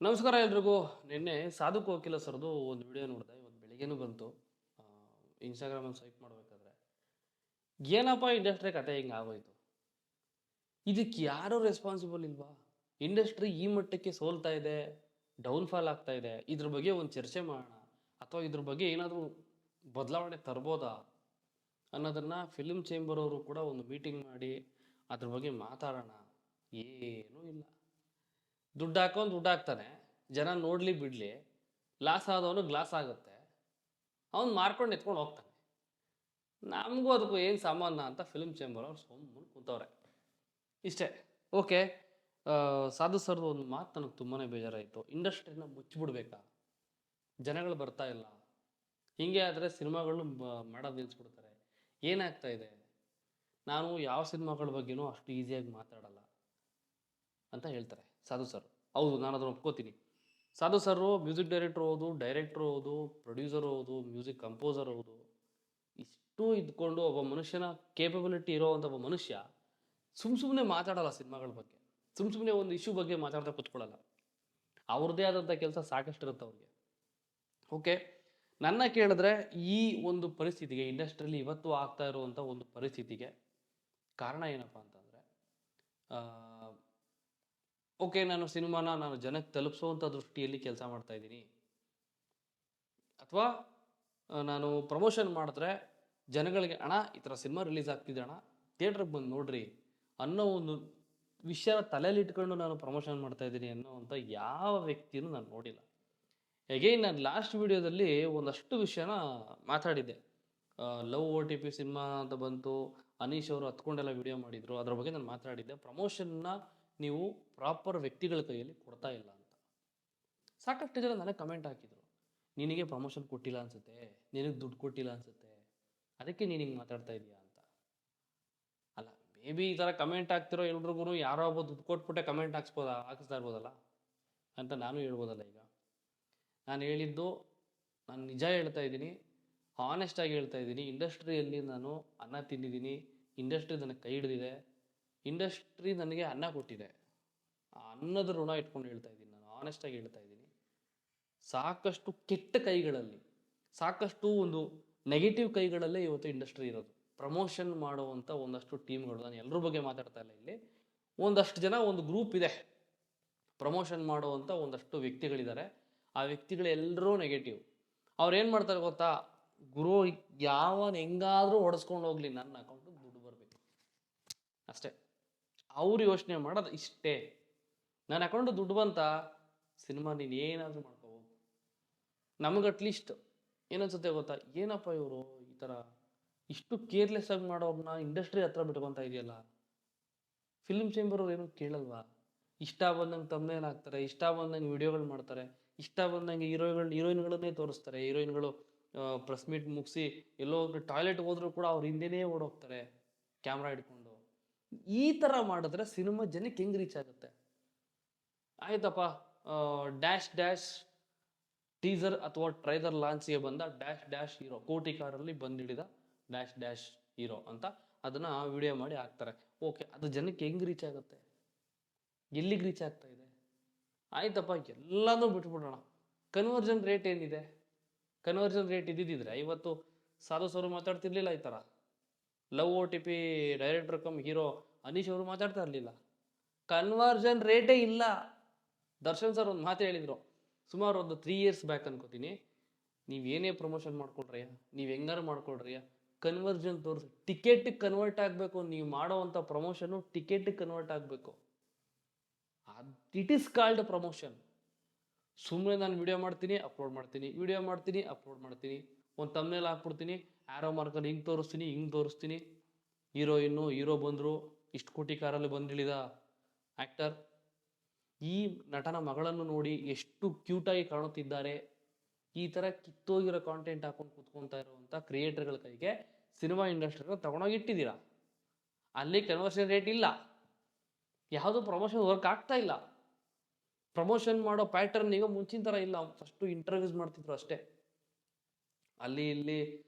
ನಮಸ್ಕಾರ ಎಲ್ರಿಗೂ. ನಿನ್ನೆ ಸಾಧು ಕೋಕಿಲ ಸರ್ದು ಒಂದು ವಿಡಿಯೋ ನೋಡಿದೆ. ಇವತ್ತು ಬೆಳಿಗ್ಗೆನೂ ಬಂತು. ಇನ್ಸ್ಟಾಗ್ರಾಮಲ್ಲಿ ಸ್ವೈಪ್ ಮಾಡಬೇಕಾದ್ರೆ ಏನಪ್ಪ ಇಂಡಸ್ಟ್ರಿ ಕತೆ ಹಿಂಗೆ ಆಗೋಯ್ತು. ಇದಕ್ಕೆ ಯಾರೂ ರೆಸ್ಪಾನ್ಸಿಬಲ್ ಇಲ್ವಾ? ಇಂಡಸ್ಟ್ರಿ ಈ ಮಟ್ಟಕ್ಕೆ ಸೋಲ್ತಾ ಇದೆ, ಡೌನ್ಫಾಲ್ ಆಗ್ತಾ ಇದೆ. ಇದ್ರ ಬಗ್ಗೆ ಒಂದು ಚರ್ಚೆ ಮಾಡೋಣ, ಅಥವಾ ಇದ್ರ ಬಗ್ಗೆ ಏನಾದರೂ ಬದಲಾವಣೆ ತರ್ಬೋದಾ ಅನ್ನೋದನ್ನು ಫಿಲ್ಮ್ ಚೇಂಬರ್ ಅವರು ಕೂಡ ಒಂದು ಮೀಟಿಂಗ್ ಮಾಡಿ ಅದ್ರ ಬಗ್ಗೆ ಮಾತಾಡೋಣ. ಏನೂ ಇಲ್ಲ. ದುಡ್ಡು ಹಾಕೊಂಡು ದುಡ್ಡು ಹಾಕ್ತಾನೆ, ಜನ ನೋಡಲಿ ಬಿಡಲಿ, ಲಾಸ್ ಆದವನು ಗ್ಲಾಸ್ ಆಗುತ್ತೆ, ಅವ್ನು ಮಾರ್ಕೊಂಡು ಎತ್ಕೊಂಡು ಹೋಗ್ತಾನೆ. ನಮಗೂ ಅದಕ್ಕೂ ಏನು ಸಂಬಂಧ ಅಂತ ಫಿಲ್ಮ್ ಚೇಂಬರ್ ಅವ್ರು ಸುಮ್ಮನೆ ಕೂತವ್ರೆ. ಇಷ್ಟೇ. ಓಕೆ. ಸಾಧು ಸರ್ದು ಒಂದು ಮಾತು ನನಗೆ ತುಂಬಾ ಬೇಜಾರಾಯಿತು. ಇಂಡಸ್ಟ್ರಿನ ಮುಚ್ಚಿಬಿಡ್ಬೇಕಾ? ಜನಗಳು ಬರ್ತಾ ಇಲ್ಲ, ಹೀಗೆ ಆದರೆ ಸಿನಿಮಾಗಳು ಮಾಡೋದು ನಿಲ್ಲಿಸ್ಬಿಡ್ತಾರೆ. ಏನಾಗ್ತಾ ಇದೆ? ನಾನು ಯಾವ ಸಿನಿಮಾಗಳ ಬಗ್ಗೆನೂ ಅಷ್ಟು ಈಸಿಯಾಗಿ ಮಾತಾಡಲ್ಲ ಅಂತ ಹೇಳ್ತಾರೆ ಸಾಧು ಸರ್. ಹೌದು, ನಾನು ಅದನ್ನು ಒಪ್ಕೋತೀನಿ. ಸಾಧು ಸರ್ ಮ್ಯೂಸಿಕ್ ಡೈರೆಕ್ಟ್ರ್ ಹೌದು, ಡೈರೆಕ್ಟ್ರು ಹೌದು, ಪ್ರೊಡ್ಯೂಸರ್ ಹೌದು, ಮ್ಯೂಸಿಕ್ ಕಂಪೋಸರ್ ಹೌದು. ಇಷ್ಟು ಇದ್ಕೊಂಡು ಒಬ್ಬ ಮನುಷ್ಯನ ಕೇಪಬಿಲಿಟಿ ಇರೋವಂಥ ಒಬ್ಬ ಮನುಷ್ಯ ಸುಮ್ಮನೆ ಮಾತಾಡಲ್ಲ ಸಿನಿಮಾಗಳ ಬಗ್ಗೆ. ಸುಮ್ಮನೆ ಒಂದು ಇಶ್ಯೂ ಬಗ್ಗೆ ಮಾತಾಡ್ತಾ ಕೂತ್ಕೊಳ್ಳಲ್ಲ. ಅವ್ರದ್ದೇ ಆದಂಥ ಕೆಲಸ ಸಾಕಷ್ಟು ಇರುತ್ತೆ ಅವ್ರಿಗೆ. ಓಕೆ, ನನ್ನ ಕೇಳಿದ್ರೆ ಈ ಒಂದು ಪರಿಸ್ಥಿತಿಗೆ, ಇಂಡಸ್ಟ್ರಿಯಲ್ಲಿ ಇವತ್ತು ಆಗ್ತಾ ಇರುವಂಥ ಒಂದು ಪರಿಸ್ಥಿತಿಗೆ ಕಾರಣ ಏನಪ್ಪ ಅಂತಂದರೆ, ಓಕೆ, ನಾನು ಜನಕ್ಕೆ ತಲುಪಿಸುವಂಥ ದೃಷ್ಟಿಯಲ್ಲಿ ಕೆಲಸ ಮಾಡ್ತಾ ಇದ್ದೀನಿ, ಅಥವಾ ನಾನು ಪ್ರಮೋಷನ್ ಮಾಡಿದ್ರೆ ಜನಗಳಿಗೆ ಅಣ್ಣ ಈ ಥರ ಸಿನಿಮಾ ರಿಲೀಸ್ ಆಗ್ತಿದೆ ಅಣ್ಣ, ಥಿಯೇಟ್ರಿಗೆ ಬಂದು ನೋಡ್ರಿ ಅನ್ನೋ ಒಂದು ವಿಷಯ ತಲೆಯಲ್ಲಿ ಇಟ್ಕೊಂಡು ನಾನು ಪ್ರಮೋಷನ್ ಮಾಡ್ತಾ ಇದ್ದೀನಿ ಅನ್ನೋವಂಥ ಯಾವ ವ್ಯಕ್ತಿನೂ ನಾನು ನೋಡಿಲ್ಲ. ಅಗೈನ್ ನಾನು ಲಾಸ್ಟ್ ವಿಡಿಯೋದಲ್ಲಿ ಒಂದಷ್ಟು ವಿಷಯನ ಮಾತಾಡಿದ್ದೆ. ಲವ್ OTP ಸಿನಿಮಾ ಅಂತ ಬಂತು, ಅನೀಶ್ ಅವರು ಹತ್ಕೊಂಡೆಲ್ಲ ವಿಡಿಯೋ ಮಾಡಿದರು, ಅದ್ರ ಬಗ್ಗೆ ನಾನು ಮಾತಾಡಿದ್ದೆ. ಪ್ರಮೋಷನ್ನ ನೀವು ಪ್ರಾಪರ್ ವ್ಯಕ್ತಿಗಳ ಕೈಯಲ್ಲಿ ಕೊಡ್ತಾ ಇಲ್ಲ ಅಂತ. ಸಾಕಷ್ಟು ಜನ ನನಗೆ ಕಮೆಂಟ್ ಹಾಕಿದರು, ನಿನಗೆ ಪ್ರಮೋಷನ್ ಕೊಟ್ಟಿಲ್ಲ ಅನ್ಸುತ್ತೆ, ನಿನಗೆ ದುಡ್ಡು ಕೊಟ್ಟಿಲ್ಲ ಅನ್ಸುತ್ತೆ, ಅದಕ್ಕೆ ನೀನು ಹಿಂಗೆ ಮಾತಾಡ್ತಾ ಇದೀಯಾ ಅಂತ. ಅಲ್ಲ, ಮೇ ಬಿ ಈ ಥರ ಕಮೆಂಟ್ ಹಾಕ್ತಿರೋ ಎಲ್ರಿಗೂ ಯಾರೋ ಒಬ್ಬ ದುಡ್ಡು ಕೊಟ್ಬಿಟ್ಟೆ ಕಮೆಂಟ್ ಹಾಕಿಸ್ತಾ ಇರ್ಬೋದಲ್ಲ ಅಂತ ನಾನು ಹೇಳ್ಬೋದಲ್ಲ. ಈಗ ನಾನು ಹೇಳಿದ್ದು, ನಾನು ನಿಜ ಹೇಳ್ತಾ ಇದ್ದೀನಿ, ಹಾನೆಸ್ಟಾಗಿ ಹೇಳ್ತಾ ಇದ್ದೀನಿ. ಇಂಡಸ್ಟ್ರಿಯಲ್ಲಿ ನಾನು ಅನ್ನ ತಿಂದಿದ್ದೀನಿ, ಇಂಡಸ್ಟ್ರಿ ನನಗೆ ಕೈ ಹಿಡಿದಿದೆ, ಇಂಡಸ್ಟ್ರಿ ನನಗೆ ಅನ್ನ ಕೊಟ್ಟಿದೆ. ಆ ಅನ್ನದ ಋಣ ಇಟ್ಕೊಂಡು ಹೇಳ್ತಾ ಇದ್ದೀನಿ, ನಾನು ಆನೆಸ್ಟಾಗಿ ಹೇಳ್ತಾ ಇದ್ದೀನಿ. ಸಾಕಷ್ಟು ಕೆಟ್ಟ ಕೈಗಳಲ್ಲಿ, ಸಾಕಷ್ಟು ಒಂದು ನೆಗೆಟಿವ್ ಕೈಗಳಲ್ಲೇ ಇವತ್ತು ಇಂಡಸ್ಟ್ರಿ ಇರೋದು. ಪ್ರಮೋಷನ್ ಮಾಡುವಂಥ ಒಂದಷ್ಟು ಟೀಮ್ಗಳು, ನಾನು ಎಲ್ಲರ ಬಗ್ಗೆ ಮಾತಾಡ್ತಾ ಇಲ್ಲ ಇಲ್ಲಿ, ಒಂದಷ್ಟು ಜನ, ಒಂದು ಗ್ರೂಪ್ ಇದೆ, ಪ್ರಮೋಷನ್ ಮಾಡುವಂಥ ಒಂದಷ್ಟು ವ್ಯಕ್ತಿಗಳಿದ್ದಾರೆ. ಆ ವ್ಯಕ್ತಿಗಳೆಲ್ಲರೂ ನೆಗೆಟಿವ್. ಅವ್ರು ಏನು ಮಾಡ್ತಾರೆ ಗೊತ್ತಾ? ಗುರು ಯಾವನ್ ಹೆಂಗಾದರೂ ಹೊಡೆಸ್ಕೊಂಡು ಹೋಗ್ಲಿ, ನನ್ನ ಅಕೌಂಟಿಗೆ ದುಡ್ಡು ಬರಬೇಕು ಅಷ್ಟೇ. ಅವ್ರು ಯೋಚನೆ ಮಾಡೋದು ಇಷ್ಟೇ. ನನ್ನ ಅಕೌಂಟಿಗೆ ದುಡ್ಡು ಬಂತ, ಸಿನಿಮಾ ನೀನು ಏನಾದರೂ ಮಾಡ್ಕೋಬೋದು. ನಮಗೆ ಅಟ್ಲೀಸ್ಟ್ ಏನನ್ಸುತ್ತೆ ಗೊತ್ತಾ? ಏನಪ್ಪ ಇವರು ಈ ಥರ ಇಷ್ಟು ಕೇರ್ಲೆಸ್ ಆಗಿ ಮಾಡೋರನ್ನ ಇಂಡಸ್ಟ್ರಿ ಹತ್ರ ಬಿಟ್ಕೊತಾ ಇದೆಯಲ್ಲ. ಫಿಲ್ಮ್ ಚೇಂಬರ್ ಅವ್ರು ಏನೂ ಕೇಳಲ್ವಾ? ಇಷ್ಟ ಬಂದಂಗೆ ತಮ್ಮನೇಲಿ ಹಾಕ್ತಾರೆ, ಇಷ್ಟ ಬಂದಂಗೆ ವಿಡಿಯೋಗಳು ಮಾಡ್ತಾರೆ, ಇಷ್ಟ ಬಂದಂಗೆ ಹೀರೋಯಿನ್ಗಳನ್ನೇ ತೋರಿಸ್ತಾರೆ. ಹೀರೋಯಿನ್ಗಳು ಪ್ರೆಸ್ ಮೀಟ್ ಮುಗಿಸಿ ಎಲ್ಲೋ ಟಾಯ್ಲೆಟ್ಗೆ ಹೋದ್ರೂ ಕೂಡ ಅವ್ರ ಹಿಂದೆನೇ ಓಡೋಗ್ತಾರೆ ಕ್ಯಾಮ್ರಾ ಹಿಡ್ಕೊಂಡು. ಈ ಥರ ಮಾಡಿದ್ರೆ ಸಿನಿಮಾ ಜನಕ್ಕೆ ಹೆಂಗೆ ರೀಚ್ ಆಗುತ್ತೆ? ಆಯ್ತಪ್ಪ, ಡ್ಯಾಶ್ ಡ್ಯಾಶ್ ಟೀಸರ್ ಅಥವಾ ಟ್ರೈಲರ್ ಲಾಂಚ್ಗೆ ಬಂದ ಡ್ಯಾಶ್ ಡ್ಯಾಶ್ ಹೀರೋ, ಕೋಟಿ ಕಾರಲ್ಲಿ ಬಂದಿಡಿದ ಡ್ಯಾಶ್ ಡ್ಯಾಶ್ ಹೀರೋ ಅಂತ ಅದನ್ನು ವಿಡಿಯೋ ಮಾಡಿ ಹಾಕ್ತಾರೆ. ಓಕೆ, ಅದು ಜನಕ್ಕೆ ಹೆಂಗೆ ರೀಚ್ ಆಗುತ್ತೆ? ಎಲ್ಲಿಗೆ ರೀಚ್ ಆಗ್ತಾ ಇದೆ? ಆಯ್ತಪ್ಪ, ಎಲ್ಲನೂ ಬಿಟ್ಬಿಡೋಣ. ಕನ್ವರ್ಜನ್ ರೇಟ್ ಏನಿದೆ? ಕನ್ವರ್ಜನ್ ರೇಟ್ ಇದ್ದಿದ್ದರೆ ಇವತ್ತು ಸಾಧು ಸರ್ ಮಾತಾಡ್ತಿರ್ಲಿಲ್ಲ ಈ ಥರ. Love OTP director cum hero Anish ಅವರು ಮಾತಾಡ್ತಾ ಇರಲಿಲ್ಲ. ಕನ್ವರ್ಜನ್ ರೇಟೇ ಇಲ್ಲ. ದರ್ಶನ್ ಸರ್ ಒಂದು ಮಾತು ಹೇಳಿದರು ಸುಮಾರು ಒಂದು 3 years ಬ್ಯಾಕ್ ಅನ್ಕೋತೀನಿ, ನೀವೇನೇ ಪ್ರಮೋಷನ್ ಮಾಡ್ಕೊಳ್ರಿಯ, ನೀವು ಹೆಂಗಾರು ಮಾಡ್ಕೊಳ್ರಿಯ, ಕನ್ವರ್ಜನ್ ತೋರಿಸಿ, ಟಿಕೆಟಿಗೆ ಕನ್ವರ್ಟ್ ಆಗಬೇಕು. ನೀವು ಮಾಡೋವಂಥ ಪ್ರಮೋಷನ್ನು ಟಿಕೆಟಿಗೆ ಕನ್ವರ್ಟ್ ಆಗಬೇಕು. It is called promotion. ಸುಮ್ಮನೆ ನಾನು ವಿಡಿಯೋ ಮಾಡ್ತೀನಿ, ಅಪ್ಲೋಡ್ ಮಾಡ್ತೀನಿ, ವಿಡಿಯೋ ಮಾಡ್ತೀನಿ, ಅಪ್ಲೋಡ್ ಮಾಡ್ತೀನಿ, ಒಂದು ತಮ್ನೇಲ್ ಹಾಕ್ಬಿಡ್ತೀನಿ, ಆ್ಯರೋ ಮಾರ್ಕಲ್ಲಿ ಹಿಂಗೆ ತೋರಿಸ್ತೀನಿ, ಹೀರೋಯಿನ್ನು, ಹೀರೋ ಬಂದರು, ಇಷ್ಟು ಕೋಟಿ ಕಾರಲ್ಲಿ ಬಂದಿಳಿದ ಆ್ಯಕ್ಟರ್, ಈ ನಟನ ಮಗಳನ್ನು ನೋಡಿ ಎಷ್ಟು ಕ್ಯೂಟಾಗಿ ಕಾಣುತ್ತಿದ್ದಾರೆ. ಈ ಥರ ಕಿತ್ತೋಗಿರೋ ಕಾಂಟೆಂಟ್ ಹಾಕೊಂಡು ಕೂತ್ಕೊತಾ ಇರುವಂಥ ಕ್ರಿಯೇಟರ್ಗಳ ಕೈಗೆ ಸಿನಿಮಾ ಇಂಡಸ್ಟ್ರಿನ ತಗೊಂಡೋಗಿ ಇಟ್ಟಿದ್ದೀರಾ. ಅಲ್ಲಿ ಕನ್ವರ್ಷನ್ ರೇಟ್ ಇಲ್ಲ, ಯಾವುದೂ ಪ್ರಮೋಷನ್ ವರ್ಕ್ ಆಗ್ತಾ ಇಲ್ಲ. ಪ್ರಮೋಷನ್ ಮಾಡೋ ಪ್ಯಾಟರ್ನ್ ಈಗ ಮುಂಚಿನ ಥರ ಇಲ್ಲ. ಫಸ್ಟು ಇಂಟರ್ವ್ಯೂಸ್ ಮಾಡ್ತಿದ್ರು ಅಷ್ಟೇ, ಅಲ್ಲಿ ಇಲ್ಲಿ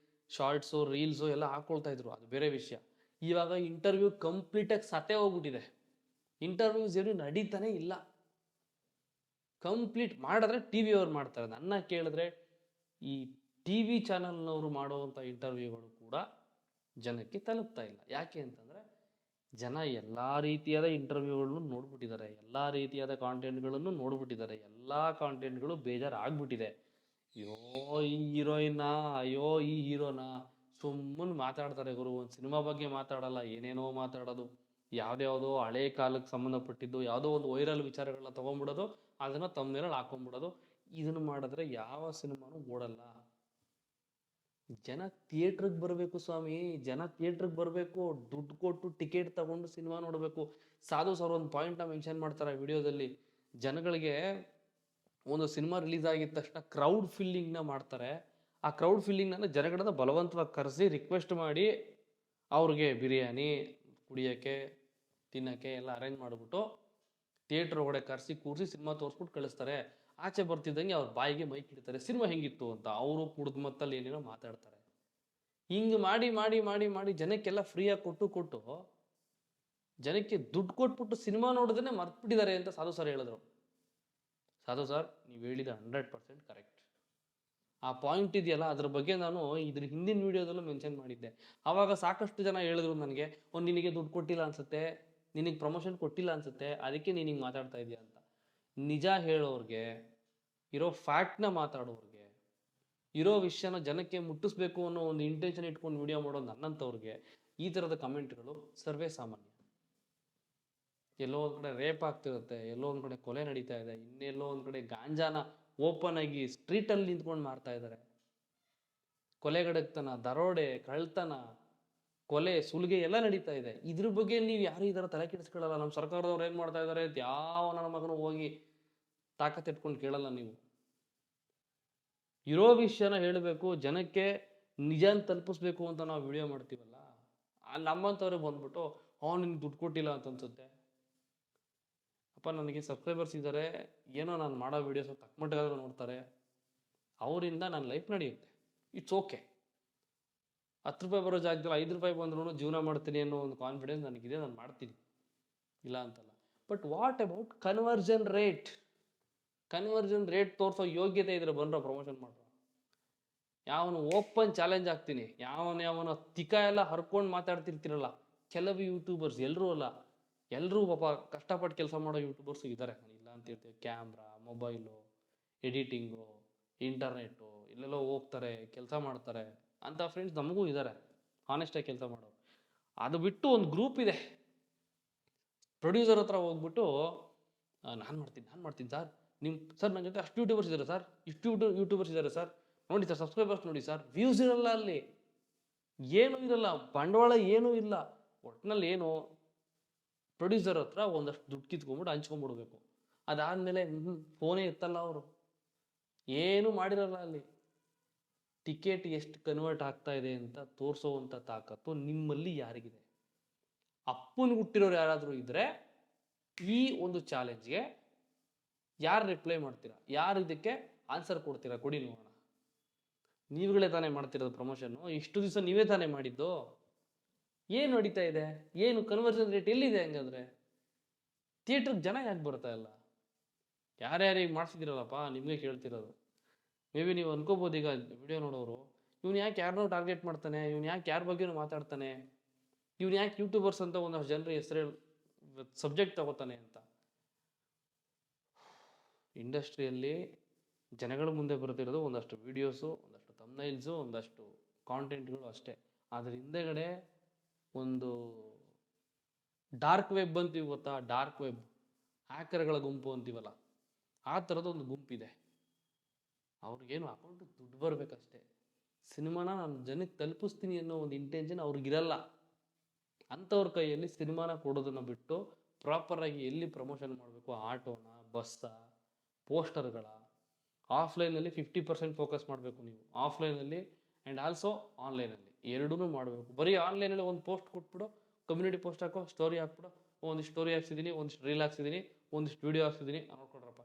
ಶಾರ್ಟ್ಸು ರೀಲ್ಸು ಎಲ್ಲ ಹಾಕ್ಕೊಳ್ತಾ ಇದ್ರು, ಅದು ಬೇರೆ ವಿಷಯ. ಇವಾಗ ಇಂಟರ್ವ್ಯೂ ಕಂಪ್ಲೀಟಾಗಿ ಸತ್ತೇ ಹೋಗ್ಬಿಟ್ಟಿದೆ. ಇಂಟರ್ವ್ಯೂಸ್ ಏನು ನಡೀತಾನೆ ಇಲ್ಲ. ಕಂಪ್ಲೀಟ್ ಮಾಡಿದ್ರೆ ಟಿ ವಿಯವ್ರು ಮಾಡ್ತಾರೆ. ನನ್ನ ಕೇಳಿದ್ರೆ ಈ ಟಿ ವಿ ಚಾನಲ್ನವರು ಮಾಡುವಂಥ ಇಂಟರ್ವ್ಯೂಗಳು ಕೂಡ ಜನಕ್ಕೆ ತಲುಪ್ತಾ ಇಲ್ಲ. ಯಾಕೆ ಅಂತಂದರೆ ಜನ ಎಲ್ಲ ರೀತಿಯಾದ ಇಂಟರ್ವ್ಯೂಗಳನ್ನು ನೋಡ್ಬಿಟ್ಟಿದ್ದಾರೆ, ಎಲ್ಲ ರೀತಿಯಾದ ಕಾಂಟೆಂಟ್ಗಳನ್ನು ನೋಡ್ಬಿಟ್ಟಿದ್ದಾರೆ, ಎಲ್ಲ ಕಾಂಟೆಂಟ್ಗಳು ಬೇಜಾರಾಗ್ಬಿಟ್ಟಿದೆ. ಅಯ್ಯೋ ಈ ಹೀರೋಯಿನ್ನ, ಅಯ್ಯೋ ಈ ಹೀರೋನ, ಸುಮ್ಮನೆ ಮಾತಾಡ್ತಾರೆ ಗುರು. ಒಂದು ಸಿನಿಮಾ ಬಗ್ಗೆ ಮಾತಾಡಲ್ಲ, ಏನೇನೋ ಮಾತಾಡೋದು, ಯಾವ್ದ್ಯಾವುದೋ ಹಳೆ ಕಾಲಕ್ಕೆ ಸಂಬಂಧಪಟ್ಟಿದ್ದು ಯಾವುದೋ ಒಂದು ವೈರಲ್ ವಿಚಾರಗಳನ್ನ ತೊಗೊಂಡ್ಬಿಡೋದು, ಅದನ್ನು ತಮ್ಮನೇರಲ್ಲಿ ಹಾಕೊಂಡ್ಬಿಡೋದು. ಇದನ್ನು ಮಾಡಿದ್ರೆ ಯಾವ ಸಿನಿಮಾನು ಓಡಲ್ಲ. ಜನ ಥಿಯೇಟ್ರಿಗೆ ಬರಬೇಕು ಸ್ವಾಮಿ, ಜನ ಥಿಯೇಟ್ರಿಗೆ ಬರಬೇಕು, ದುಡ್ಡು ಕೊಟ್ಟು ಟಿಕೆಟ್ ತಗೊಂಡು ಸಿನಿಮಾ ನೋಡಬೇಕು. ಸಾಧು ಸರ್ ಒಂದು ಪಾಯಿಂಟ್ನ ಮೆನ್ಷನ್ ಮಾಡ್ತಾರೆ ವಿಡಿಯೋದಲ್ಲಿ, ಜನಗಳಿಗೆ ಒಂದು ಸಿನಿಮಾ ರಿಲೀಸ್ ಆಗಿದ ತಕ್ಷಣ ಕ್ರೌಡ್ ಫಿಲ್ಲಿಂಗ್ನ ಮಾಡ್ತಾರೆ. ಆ ಕ್ರೌಡ್ ಫಿಲ್ಲಿಂಗ್ನ ಜನಗಳನ್ನ ಬಲವಂತವಾಗಿ ಕರೆಸಿ ರಿಕ್ವೆಸ್ಟ್ ಮಾಡಿ ಅವ್ರಿಗೆ ಬಿರಿಯಾನಿ ಕುಡಿಯೋಕ್ಕೆ ತಿನ್ನೋಕ್ಕೆ ಎಲ್ಲ ಅರೇಂಜ್ ಮಾಡಿಬಿಟ್ಟು ಥಿಯೇಟ್ರ್ ಒಳಗಡೆ ಕರೆಸಿ ಕೂರಿಸಿ ಸಿನಿಮಾ ತೋರಿಸ್ಬಿಟ್ಟು ಕಳಿಸ್ತಾರೆ. ಆಚೆ ಬರ್ತಿದ್ದಂಗೆ ಅವ್ರ ಬಾಯಿಗೆ ಮೈಕ್ ಇಡ್ತಾರೆ, ಸಿನಿಮಾ ಹೆಂಗಿತ್ತು ಅಂತ. ಅವರು ಕುಡ್ದು ಮತ್ತಲ್ಲಿ ಏನೇನೋ ಮಾತಾಡ್ತಾರೆ. ಹಿಂಗೆ ಮಾಡಿ ಮಾಡಿ ಮಾಡಿ ಮಾಡಿ ಜನಕ್ಕೆಲ್ಲ ಫ್ರೀಯಾಗಿ ಕೊಟ್ಟು ಜನಕ್ಕೆ ದುಡ್ಡು ಕೊಟ್ಬಿಟ್ಟು ಸಿನಿಮಾ ನೋಡಿದ್ರೆ ಮರ್ತ್ಬಿಟ್ಟಿದ್ದಾರೆ ಅಂತ ಸಾಧು ಸರ್ ಹೇಳಿದ್ರು. ಸಾಧು ಸರ್, ನೀವು ಹೇಳಿದ 100% ಕರೆಕ್ಟ್. ಆ ಪಾಯಿಂಟ್ ಇದೆಯಲ್ಲ, ಅದ್ರ ಬಗ್ಗೆ ನಾನು ಇದ್ರ ಹಿಂದಿನ ವಿಡಿಯೋದಲ್ಲೂ ಮೆನ್ಷನ್ ಮಾಡಿದ್ದೆ. ಆವಾಗ ಸಾಕಷ್ಟು ಜನ ಹೇಳಿದ್ರು ನನಗೆ, ನಿನಗೆ ದುಡ್ಡು ಕೊಟ್ಟಿಲ್ಲ ಅನ್ಸುತ್ತೆ, ನಿನಗೆ ಪ್ರಮೋಷನ್ ಕೊಟ್ಟಿಲ್ಲ ಅನ್ಸುತ್ತೆ, ಅದಕ್ಕೆ ನೀನು ಹಿಂಗೆ ಮಾತಾಡ್ತಾ ಇದೀಯ ಅಂತ. ನಿಜ ಹೇಳೋರ್ಗೆ, ಇರೋ ಫ್ಯಾಕ್ಟ್ನ ಮಾತಾಡೋರ್ಗೆ, ಇರೋ ವಿಷಯನ ಜನಕ್ಕೆ ಮುಟ್ಟಿಸ್ಬೇಕು ಅನ್ನೋ ಒಂದು ಇಂಟೆನ್ಷನ್ ಇಟ್ಕೊಂಡು ವಿಡಿಯೋ ಮಾಡೋ ನನ್ನಂಥವ್ರಿಗೆ ಈ ಥರದ ಕಮೆಂಟ್ಗಳು ಸರ್ವೇ ಸಾಮಾನ್ಯ. ಎಲ್ಲೋ ಒಂದು ಕಡೆ ರೇಪ್ ಆಗ್ತಿರುತ್ತೆ, ಎಲ್ಲೋ ಒಂದು ಕಡೆ ಕೊಲೆ ನಡೀತಾ ಇದೆ, ಇನ್ನೆಲ್ಲೋ ಒಂದು ಕಡೆ ಗಾಂಜಾನ ಓಪನ್ ಆಗಿ ಸ್ಟ್ರೀಟಲ್ಲಿ ನಿಂತ್ಕೊಂಡು ಮಾರ್ತಾ ಇದ್ದಾರೆ. ಕೊಲೆಗಡಕ್ತನ, ದರೋಡೆ, ಕಳ್ತನ, ಕೊಲೆ, ಸುಲಿಗೆ ಎಲ್ಲ ನಡೀತಾ ಇದೆ. ಇದ್ರ ಬಗ್ಗೆ ನೀವು ಯಾರು ಈ ಥರ ತಲೆ ಕೆಡಿಸ್ಕೊಳ್ಳಲ್ಲ. ನಮ್ಮ ಸರ್ಕಾರದವ್ರು ಏನು ಮಾಡ್ತಾ ಇದ್ದಾರೆ ಅಂತ ಯಾವ ನನ್ನ ಮಗನು ಹೋಗಿ ತಾಕತ್ತಿಟ್ಕೊಂಡು ಕೇಳಲ್ಲ. ನೀವು ಇರೋ ವಿಷಯನ ಹೇಳಬೇಕು, ಜನಕ್ಕೆ ನಿಜಾನ ತಲುಪಿಸ್ಬೇಕು ಅಂತ ನಾವು ವಿಡಿಯೋ ಮಾಡ್ತೀವಲ್ಲ, ನಮ್ಮಂಥವ್ರಿಗೆ ಬಂದ್ಬಿಟ್ಟು ನಿನ್ಗೆ ದುಡ್ಡು ಕೊಟ್ಟಿಲ್ಲ ಅಂತ ಅನ್ಸುತ್ತೆ. ಅಪ್ಪ, ನನಗೆ ಸಬ್ಸ್ಕ್ರೈಬರ್ಸ್ ಇದ್ದಾರೆ, ಏನೋ ನಾನು ಮಾಡೋ ವೀಡಿಯೋಸ್ ತಕ್ಕಮಟ್ಟಿಗಾದ್ರೂ ನೋಡ್ತಾರೆ, ಅವರಿಂದ ನನ್ನ ಲೈಫ್ ನಡೆಯುತ್ತೆ, ಇಟ್ಸ್ ಓಕೆ. 10 ರೂಪಾಯಿ ಬರೋ ಜಾಗದಲ್ಲಿ 5 ರೂಪಾಯಿ ಬಂದ್ರೂ ಜೀವನ ಮಾಡ್ತೀನಿ ಅನ್ನೋ ಒಂದು ಕಾನ್ಫಿಡೆನ್ಸ್ ನನಗಿದೆ, ನಾನು ಮಾಡ್ತೀನಿ, ಇಲ್ಲ ಅಂತಲ್ಲ. But what about conversion rate? Conversion rate ತೋರಿಸೋ ಯೋಗ್ಯತೆ ಇದ್ರೆ ಬಂದ್ರೆ ಪ್ರಮೋಷನ್ ಮಾಡ್ರೋ. ಯಾವನು ಓಪನ್ ಚಾಲೆಂಜ್ ಆಗ್ತೀನಿ, ಯಾವನ ತಿಕ್ಕ ಎಲ್ಲ ಹರ್ಕೊಂಡು ಮಾತಾಡ್ತಿರ್ತಿರಲ್ಲ ಕೆಲವು ಯೂಟ್ಯೂಬರ್ಸ್, ಎಲ್ಲರೂ ಅಲ್ಲ, ಎಲ್ಲರೂ ಪಾಪ ಕಷ್ಟಪಟ್ಟು ಕೆಲಸ ಮಾಡೋ ಯೂಟ್ಯೂಬರ್ಸು ಇದ್ದಾರೆ, ಇಲ್ಲ ಅಂತಿರ್ತೀವಿ. ಕ್ಯಾಮ್ರಾ, ಮೊಬೈಲು, ಎಡಿಟಿಂಗು, ಇಂಟರ್ನೆಟ್ಟು, ಇಲ್ಲೆಲ್ಲೋ ಹೋಗ್ತಾರೆ, ಕೆಲಸ ಮಾಡ್ತಾರೆ ಅಂತ ಫ್ರೆಂಡ್ಸ್ ನಮಗೂ ಇದ್ದಾರೆ, ಆನೆಸ್ಟಾಗಿ ಕೆಲಸ ಮಾಡೋರು. ಅದು ಬಿಟ್ಟು ಒಂದು ಗ್ರೂಪ್ ಇದೆ, ಪ್ರೊಡ್ಯೂಸರ್ ಹತ್ರ ಹೋಗ್ಬಿಟ್ಟು ನಾನು ಮಾಡ್ತೀನಿ ಸರ್, ಸರ್ ನನ್ನ ಜೊತೆ ಅಷ್ಟು ಯೂಟ್ಯೂಬರ್ಸ್ ಇದ್ದಾರೆ ಸರ್, ಇಷ್ಟು ಯೂಟ್ಯೂಬರ್ಸ್ ಇದ್ದಾರೆ ಸರ್, ನೋಡಿ ಸರ್ ಸಬ್ಸ್ಕ್ರೈಬರ್ಸ್ ನೋಡಿ ಸರ್, ವ್ಯೂಸ್ ಇರಲ್ಲ, ಅಲ್ಲಿ ಏನೂ ಇರಲ್ಲ, ಬಂಡವಾಳ ಏನೂ ಇಲ್ಲ. ಒಟ್ಟಿನಲ್ಲಿ ಏನು, ಪ್ರೊಡ್ಯೂಸರ್ ಹತ್ರ ಒಂದಷ್ಟು ದುಡ್ಡು ಕಿತ್ಕೊಂಡ್ಬಿಟ್ಟು ಹಂಚ್ಕೊಂಡ್ಬಿಡ್ಬೇಕು. ಅದಾದಮೇಲೆ ಫೋನೇ ಇತ್ತಲ್ಲ, ಅವರು ಏನೂ ಮಾಡಿರಲ್ಲ. ಅಲ್ಲಿ ಟಿಕೆಟ್ ಎಷ್ಟು ಕನ್ವರ್ಟ್ ಆಗ್ತಾ ಇದೆ ಅಂತ ತೋರಿಸೋವಂಥ ತಾಕತ್ತು ನಿಮ್ಮಲ್ಲಿ ಯಾರಿಗಿದೆ? ಅಪ್ಪನಿಗೆ ಹುಟ್ಟಿರೋರು ಯಾರಾದರೂ ಇದ್ದರೆ ಈ ಒಂದು ಚಾಲೆಂಜ್ಗೆ ಯಾರು ರಿಪ್ಲೈ ಮಾಡ್ತೀರಾ? ಯಾರು ಇದಕ್ಕೆ ಆನ್ಸರ್ ಕೊಡ್ತೀರಾ? ಕೊಡಿ ನೋಡೋಣ. ನೀವುಗಳೇ ತಾನೇ ಮಾಡ್ತಿರೋದು ಪ್ರಮೋಷನ್ನು, ಇಷ್ಟು ದಿವಸ ನೀವೇ ತಾನೇ ಮಾಡಿದ್ದು. ಏನು ನಡೀತಾ ಇದೆ? ಏನು ಕನ್ವರ್ಷನ್ ರೇಟ್ ಎಲ್ಲಿದೆ? ಹಂಗಂದ್ರೆ ಥಿಯೇಟ್ರಿಗೆ ಜನ ಯಾಕೆ ಬರ್ತಾ ಇಲ್ಲ? ಯಾರ್ಯಾರಿಗೆ ಮಾಡಿಸಿದಿರಲ್ಲಪ್ಪ, ನಿಮಗೆ ಕೇಳ್ತಿರೋದು. ಮೇ ಬಿ ನೀವು ಅನ್ಕೋಬೋದು ಈಗ ವಿಡಿಯೋ ನೋಡೋರು, ಇವ್ನು ಯಾಕೆ ಯಾರನ್ನೋ ಟಾರ್ಗೆಟ್ ಮಾಡ್ತಾನೆ, ಇವ್ನು ಯಾಕೆ ಯಾರ ಬಗ್ಗೆನೂ ಮಾತಾಡ್ತಾನೆ, ಇವ್ನು ಯಾಕೆ ಯೂಟ್ಯೂಬರ್ಸ್ ಅಂತ ಒಂದಷ್ಟು ಜನರ ಹೆಸರು ಸಬ್ಜೆಕ್ಟ್ ತಗೋತಾನೆ ಅಂತ. ಇಂಡಸ್ಟ್ರಿಯಲ್ಲಿ ಜನಗಳ ಮುಂದೆ ಬರ್ತಿರೋದು ಒಂದಷ್ಟು ವೀಡಿಯೋಸು, ಒಂದಷ್ಟು ಥಂಬ್ನೈಲ್ಸು, ಒಂದಷ್ಟು ಕಾಂಟೆಂಟ್ಗಳು ಅಷ್ಟೇ. ಅದ್ರ ಹಿಂದೆಗಡೆ ಒಂದು ಡಾರ್ಕ್ ವೆಬ್ ಅಂತೀವಿ ಗೊತ್ತಾ? ಡಾರ್ಕ್ ವೆಬ್, ಹ್ಯಾಕರ್ಗಳ ಗುಂಪು ಅಂತೀವಲ್ಲ, ಆ ಥರದ ಒಂದು ಗುಂಪಿದೆ. ಅವ್ರಿಗೇನು ಅಕೌಂಟ್ ದುಡ್ಡು ಬರಬೇಕಷ್ಟೇ. ಸಿನಿಮಾನ ನಾನು ಜನಕ್ಕೆ ತಲುಪಿಸ್ತೀನಿ ಅನ್ನೋ ಒಂದು ಇಂಟೆನ್ಷನ್ ಅವ್ರಿಗಿರಲ್ಲ. ಅಂಥವ್ರ ಕೈಯಲ್ಲಿ ಸಿನಿಮಾನ ಕೊಡೋದನ್ನು ಬಿಟ್ಟು ಪ್ರಾಪರಾಗಿ ಎಲ್ಲಿ ಪ್ರಮೋಷನ್ ಮಾಡಬೇಕು, ಆಟೋನ, ಬಸ್ಸ, ಪೋಸ್ಟರ್ಗಳ, ಆಫ್ಲೈನಲ್ಲಿ 50% ಫೋಕಸ್ ಮಾಡಬೇಕು ನೀವು. ಆಫ್ಲೈನಲ್ಲಿ ಆ್ಯಂಡ್ ಆಲ್ಸೋ ಆನ್ಲೈನಲ್ಲಿ ಎರಡೂ ಮಾಡಬೇಕು. ಬರೀ ಆನ್ಲೈನಲ್ಲಿ ಒಂದು ಪೋಸ್ಟ್ ಕೊಟ್ಬಿಡು, ಕಮ್ಯುನಿಟಿ ಪೋಸ್ಟ್ ಹಾಕೋ, ಸ್ಟೋರಿ ಹಾಕ್ಬಿಡು, ಒಂದಿಷ್ಟು ಸ್ಟೋರಿ ಹಾಕ್ಸಿದ್ದೀನಿ, ಒಂದಿಷ್ಟು ರೀಲ್ ಹಾಕ್ಸಿದ್ದೀನಿ, ಒಂದಿಷ್ಟು ವೀಡಿಯೋ ಹಾಕ್ಸಿದ್ದೀನಿ, ನೋಡ್ಕೊಡ್ರಪ್ಪ.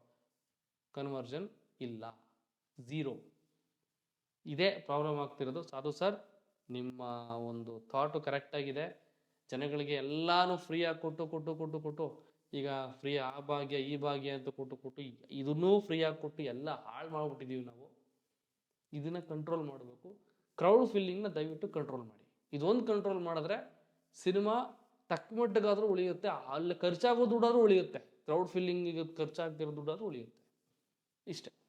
ಕನ್ವರ್ಷನ್ ಇಲ್ಲ, ಝೀರೋ. ಇದೇ ಪ್ರಾಬ್ಲಮ್ ಆಗ್ತಿರೋದು. ಸಾಧು ಸರ್, ನಿಮ್ಮ ಒಂದು ಥಾಟು ಕರೆಕ್ಟಾಗಿದೆ. ಜನಗಳಿಗೆ ಎಲ್ಲಾನು ಫ್ರೀಯಾಗಿ ಕೊಟ್ಟು ಈಗ ಫ್ರೀ ಆ ಭಾಗ್ಯ ಈ ಭಾಗ್ಯ ಅಂತ ಕೊಟ್ಟು ಇದನ್ನೂ ಫ್ರೀ ಆಗಿ ಕೊಟ್ಟು ಎಲ್ಲ ಹಾಳು ಮಾಡ್ಬಿಟ್ಟಿದೀವಿ ನಾವು. ಇದನ್ನ ಕಂಟ್ರೋಲ್ ಮಾಡಬೇಕು. ಕ್ರೌಡ್ ಫಿಲ್ಲಿಂಗ್ನ ದಯವಿಟ್ಟು ಕಂಟ್ರೋಲ್ ಮಾಡಿ. ಇದೊಂದು ಕಂಟ್ರೋಲ್ ಮಾಡಿದ್ರೆ ಸಿನಿಮಾ ತಕ್ಕ ಮಟ್ಟಿಗಾದ್ರೂ ಉಳಿಯುತ್ತೆ, ಅಲ್ಲಿ ಖರ್ಚಾಗೋ ದುಡ್ಡಾದ್ರೂ ಉಳಿಯುತ್ತೆ, ಕ್ರೌಡ್ ಫಿಲ್ಲಿಂಗ್ ಖರ್ಚಾಗ್ತಿರೋ ದುಡ್ಡಾದ್ರೂ ಉಳಿಯುತ್ತೆ. ಇಷ್ಟೇ.